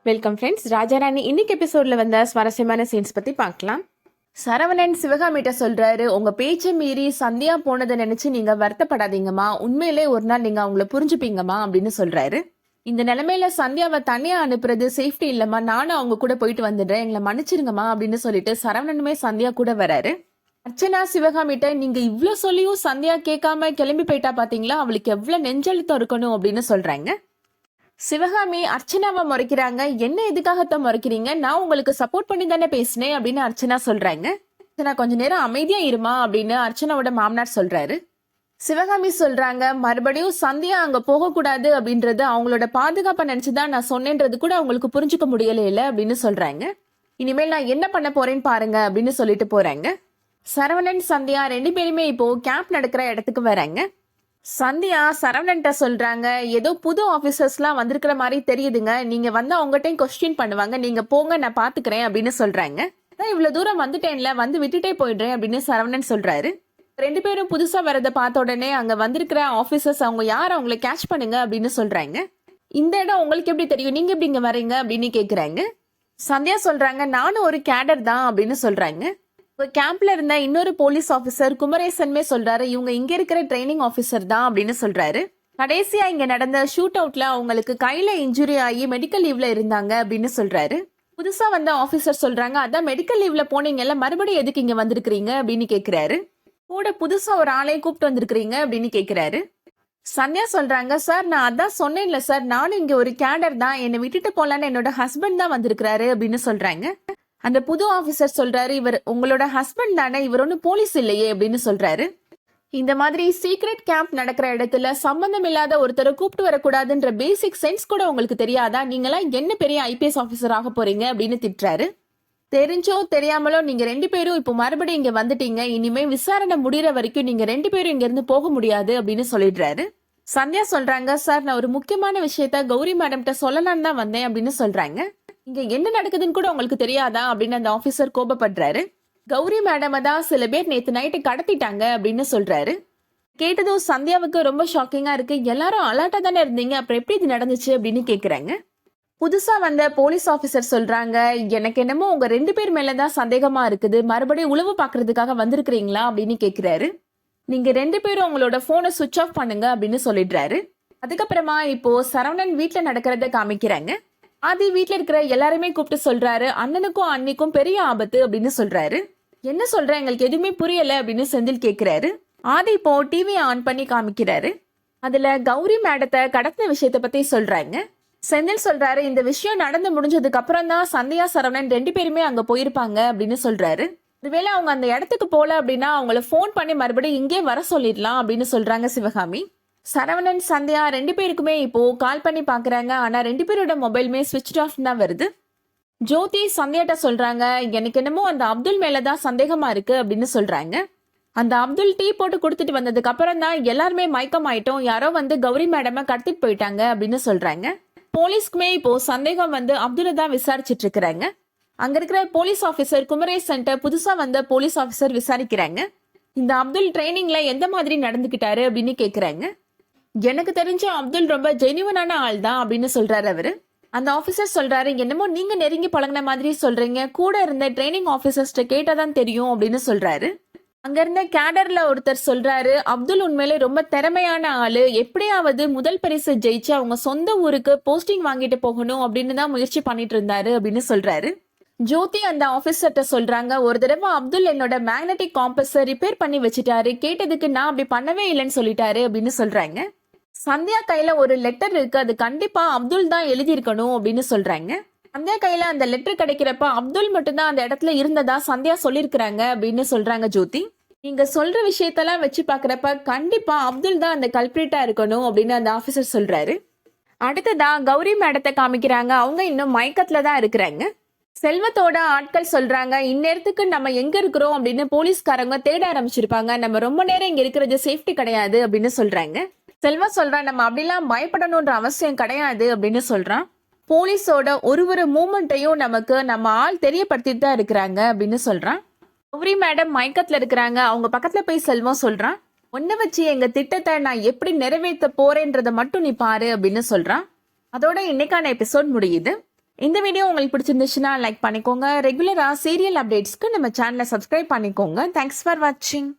Welcome friends. Raja Rani இன்னைக்கு எபிசோட்ல வந்த சுவாரஸ்யமான சீன்ஸ் பத்தி பார்க்கலாம். சரவணன் சிவகாமிட்ட சொல்றாரு, உங்க பேச்சை மீறி சந்தியா போனதை நினைச்சு நீங்க வருத்தப்படாதீங்கம்மா, உண்மையிலே ஒரு நாள் நீங்க அவங்கள புரிஞ்சுப்பீங்கம்மா அப்படின்னு சொல்றாரு. இந்த நிலைமையில சந்தியாவை தனியா அனுப்புறது சேஃப்டி இல்லம்மா, நானும் அவங்க கூட போயிட்டு வந்துடுறேன், எங்களை மன்னிச்சிருங்கம்மா அப்படின்னு சொல்லிட்டு சரவணனுமே சந்தியா கூட வராரு. அர்ச்சனா சிவகாமிட்ட, நீங்க இவ்ளோ சொல்லியும் சந்தியா கேட்காம கிளம்பி போயிட்டா பாத்தீங்களா, அவளுக்கு எவ்வளவு நெஞ்சழுத்தம் இருக்கணும் அப்படின்னு சொல்றாங்க. சிவகாமி அர்ச்சனாவை முறைக்கிறாங்க. என்ன எதுக்காகத்தான் முறைக்கிறீங்க, நான் உங்களுக்கு சப்போர்ட் பண்ணி தானே பேசினேன் அப்படின்னு அர்ச்சனா சொல்றாங்க. அர்ச்சனா கொஞ்ச நேரம் அமைதியா இருமா அப்படின்னு அர்ச்சனாவோட மாமனார் சொல்றாரு. சிவகாமி சொல்றாங்க, மறுபடியும் சந்தியா அங்க போக கூடாது அப்படின்றது அவங்களோட பாதுகாப்பை நினைச்சுதான் நான் சொன்னேன்றது கூட அவங்களுக்கு புரிஞ்சுக்க முடியல இல்ல அப்படின்னு சொல்றாங்க. இனிமேல் நான் என்ன பண்ண போறேன்னு பாருங்க அப்படின்னு சொல்லிட்டு போறாங்க. சரவணன் சந்தியா ரெண்டு பேருமே இப்போ கேம்ப் நடக்கிற இடத்துக்கு வராங்க. சந்தியா சரவணன்ட்ட சொல்றாங்க, ஏதோ புது ஆபீசர்ஸ்லாம் வந்திருக்கிற மாதிரி தெரியுதுங்க, நீங்க வந்து அவங்ககிட்டயும் கொஸ்டின் பண்ணுவாங்க, நீங்க போங்க நான் பாத்துக்கிறேன் அப்படின்னு சொல்றாங்க. அதான் இவ்வளவு தூரம் வந்துட்டேன்ல, வந்து விட்டுட்டே போயிடுறேன் அப்படின்னு சரவணன் சொல்றாரு. ரெண்டு பேரும் புதுசா வரதை பார்த்த உடனே அங்க வந்திருக்கிற ஆபீசர்ஸ் அவங்க யார், அவங்களை கேட்ச் பண்ணுங்க அப்படின்னு சொல்றாங்க. இந்த இடம் உங்களுக்கு எப்படி தெரியும், நீங்க எப்படி இங்க வரீங்க அப்படின்னு கேக்குறாங்க. சந்தியா சொல்றாங்க, நானும் ஒரு கேடர் தான் அப்படின்னு சொல்றாங்க. கேம்ப்ல இருந்த இன்னொரு போலீஸ் ஆபீசர் குமரேசன்மே சொல்றாரு, இவங்க இங்க இருக்கிற ட்ரைனிங் ஆபீசர் தான் அப்படின்னு சொல்றாரு. கடைசியா இங்க நடந்த ஷூட் அவுட்ல அவங்களுக்கு கையில இன்ஜுரி ஆகி மெடிக்கல் லீவ்ல இருந்தாங்க அப்படின்னு சொல்றாரு. புதுசா வந்த ஆபீசர் சொல்றாங்க, அதான் மெடிக்கல் லீவ்ல போனீங்கல்ல, மறுபடியும் எதுக்கு இங்க வந்திருக்கிறீங்க அப்படின்னு கேக்குறாரு. கூட புதுசா ஒரு ஆளையும் கூப்பிட்டு வந்திருக்கிறீங்க அப்படின்னு கேக்குறாரு. சந்தியா சொல்றாங்க, சார் நான் அதான் சொன்னேன்ல சார், நானும் இங்க ஒரு கேடர் தான், என்னை விட்டுட்டு போலான்னு என்னோட ஹஸ்பண்ட் தான் வந்திருக்கிறாரு அப்படின்னு சொல்றாங்க. அந்த புது ஆபீசர் சொல்றாரு, இவர் உங்களோட ஹஸ்பண்ட் தானே, இவர் ஒன்னும் போலீஸ் இல்லையே அப்படின்னு சொல்றாரு. இந்த மாதிரி சீக்ரெட் கேம்ப் நடக்கிற இடத்துல சம்பந்தம் இல்லாத ஒருத்தரை கூப்பிட்டு வரக்கூடாதுன்ற பேசிக் சென்ஸ் கூட உங்களுக்கு தெரியாதா, நீங்களாம் என்ன பெரிய ஐபிஎஸ் ஆபீசர் ஆக போறீங்க அப்படின்னு திட்டுறாரு. தெரிஞ்சோ தெரியாமலோ நீங்க ரெண்டு பேரும் இப்போ மறுபடியும் இங்க வந்துட்டீங்க, இனிமே விசாரணை முடிகிற வரைக்கும் நீங்க ரெண்டு பேரும் இங்க இருந்து போக முடியாது அப்படின்னு சொல்லிடுறாரு. சந்தியா சொல்றாங்க, சார் நான் ஒரு முக்கியமான விஷயத்த கௌரி மேடம்கிட்ட சொல்லலான்னு தான் வந்தேன் அப்படின்னு சொல்றாங்க. இங்க என்ன நடக்குதுன்னு கூட உங்களுக்கு தெரியாதா அப்படின்னு அந்த ஆபீசர் கோபப்படுறாரு. கௌரி மேடம் தான் சில பேர் நேத்து நைட்டு கடத்திட்டாங்க அப்படின்னு சொல்றாரு. கேட்டதும் சந்தியாவுக்கு ரொம்ப ஷாக்கிங்கா இருக்கு. எல்லாரும் அலர்ட்டா தானே இருந்தீங்க, அப்புறம் எப்படி இது நடந்துச்சு அப்படின்னு கேக்குறாங்க. புதுசா வந்த போலீஸ் ஆபீசர் சொல்றாங்க, எனக்கு என்னமோ உங்க ரெண்டு பேர் மேலதான் சந்தேகமா இருக்குது, மறுபடியும் உளவு பாக்குறதுக்காக வந்திருக்கிறீங்களா அப்படின்னு கேக்குறாரு. நீங்க ரெண்டு பேரும் உங்களோட போனை சுவிட்ச் ஆஃப் பண்ணுங்க அப்படின்னு சொல்லிடுறாரு. அதுக்கப்புறமா இப்போ சரவணன் வீட்டுல நடக்கிறத காமிக்கிறாங்க. ஆதி வீட்டுல இருக்கிற எல்லாருமே கூப்பிட்டு சொல்றாரு, அண்ணனுக்கும் அன்னிக்கும் பெரிய ஆபத்து அப்படின்னு சொல்றாரு. என்ன சொல்ற, எங்களுக்கு எதுவுமே புரியல அப்படின்னு செந்தில் கேக்குறாரு. ஆதி இப்போ டிவி ஆன் பண்ணி காமிக்கிறாரு. அதுல கௌரி மேடத்தை கடத்தின விஷயத்த பத்தி சொல்றாங்க. செந்தில் சொல்றாரு, இந்த விஷயம் நடந்து முடிஞ்சதுக்கு அப்புறம் தான் சந்தியா சரவணன் ரெண்டு பேருமே அங்க போயிருப்பாங்க அப்படின்னு சொல்றாரு. ஒருவேளை அவங்க அந்த இடத்துக்கு போல அப்படின்னா அவங்கள போன் பண்ணி மறுபடியும் இங்கே வர சொல்லிடலாம் அப்படின்னு சொல்றாங்க சிவகாமி. சரவணன் சந்தியா ரெண்டு பேருக்குமே இப்போ கால் பண்ணி பாக்குறாங்க. ஆனா ரெண்டு பேரோட மொபைலுமே ஸ்விட்ச் ஆஃப் தான் வருது. ஜோதி சந்தியாட்ட சொல்றாங்க, எனக்கு என்னமோ அந்த அப்துல் மேலதான் சந்தேகமா இருக்கு அப்படின்னு சொல்றாங்க. அந்த அப்துல் டீ போட்டு கொடுத்துட்டு வந்ததுக்கு அப்புறம் தான் எல்லாருமே மயக்கம் ஆயிட்டோம், யாரோ வந்து கௌரி மேடம கடத்திட்டு போயிட்டாங்க அப்படின்னு சொல்றாங்க. போலீஸ்க்குமே இப்போ சந்தேகம் வந்து அப்துல்ல தான் விசாரிச்சுட்டு இருக்கிறாங்க. அங்க இருக்கிற போலீஸ் ஆபீசர் குமரேசன்ட்ட புதுசா வந்த போலீஸ் ஆபீசர் விசாரிக்கிறாங்க. இந்த அப்துல் ட்ரைனிங்ல எந்த மாதிரி நடந்துகிட்டாரு அப்படின்னு கேக்குறாங்க. எனக்கு தெரிஞ்ச அப்துல் ரொம்ப ஜெனியூனான ஆள் தான் அப்படின்னு சொல்றாரு அவரு. அந்த ஆபீசர் சொல்றாரு, என்னமோ நீங்க நெருங்கி பழகின மாதிரி சொல்றீங்க, கூட இருந்த ட்ரைனிங் ஆபீசர்ஸ்ட கேட்டாதான் தெரியும் அப்படின்னு சொல்றாரு. அங்க இருந்த கேடர்ல ஒருத்தர் சொல்றாரு, அப்துல் உண்மையிலே ரொம்ப திறமையான ஆளு, எப்படியாவது முதல் பரிசு ஜெயிச்சு அவங்க சொந்த ஊருக்கு போஸ்டிங் வாங்கிட்டு போகணும் அப்படின்னு தான் முயற்சி பண்ணிட்டு இருந்தாரு அப்படின்னு சொல்றாரு. ஜோதி அந்த ஆபீசர்ட்ட சொல்றாங்க, ஒரு தடவை அப்துல் என்னோட மேக்னெட்டிக் காம்பஸை ரிப்பேர் பண்ணி வச்சுட்டாரு, கேட்டதுக்கு நான் அப்படி பண்ணவே இல்லைன்னு சொல்லிட்டாரு அப்படின்னு சொல்றாங்க. சந்தியா கையில ஒரு லெட்டர் இருக்கு, அது கண்டிப்பா அப்துல் தான் எழுதியிருக்கணும் அப்படின்னு சொல்றாங்க. சந்தியா கையில அந்த லெட்டர் கிடைக்கிறப்ப அப்துல் மட்டும்தான் அந்த இடத்துல இருந்ததா சந்தியா சொல்லிருக்கிறாங்க அப்படின்னு சொல்றாங்க ஜோதி. நீங்க சொல்ற விஷயத்தெல்லாம் வச்சு பாக்குறப்ப கண்டிப்பா அப்துல் தான் அந்த கல்பிரிட்டா இருக்கணும் அப்படின்னு அந்த ஆபீசர் சொல்றாரு. அடுத்ததா கௌரி மேடத்தை காமிக்கிறாங்க. அவங்க இன்னும் மயக்கத்துல தான் இருக்கிறாங்க. செல்வத்தோட ஆட்கள் சொல்றாங்க, இந்நேரத்துக்கு நம்ம எங்க இருக்கிறோம் அப்படின்னு போலீஸ்காரங்க தேட ஆரம்பிச்சிருப்பாங்க, நம்ம ரொம்ப நேரம் இங்க இருக்கிறது சேஃப்டி கிடையாது அப்படின்னு சொல்றாங்க. செல்வா சொல்றான், நம்ம அப்படிலாம் பயப்படணும்ன்ற அவசியம் கிடையாது அப்படின்னு சொல்றான். போலீஸோட ஒரு மூமெண்ட்டையும் நமக்கு நம்ம ஆள் தெரியப்படுத்திட்டு தான் இருக்கிறாங்க அப்படின்னு சொல்றான். கௌரி மேடம் மயக்கத்துல இருக்கிறாங்க. அவங்க பக்கத்துல போய் செல்வம் சொல்றான், ஒன்ன வச்சு எங்க திட்டத்தை நான் எப்படி நிறைவேற்ற போறேன்றத மட்டும் நீ பாரு அப்படின்னு சொல்றான். அதோட இன்னைக்கான எபிசோட் முடியுது. இந்த வீடியோ உங்களுக்கு பிடிச்சிருந்துச்சுன்னா லைக் பண்ணிக்கோங்க. ரெகுலரா சீரியல் அப்டேட்ஸ்க்கு நம்ம சேனலை சப்ஸ்கிரைப் பண்ணிக்கோங்க. தேங்க்ஸ் ஃபார் வாட்சிங்.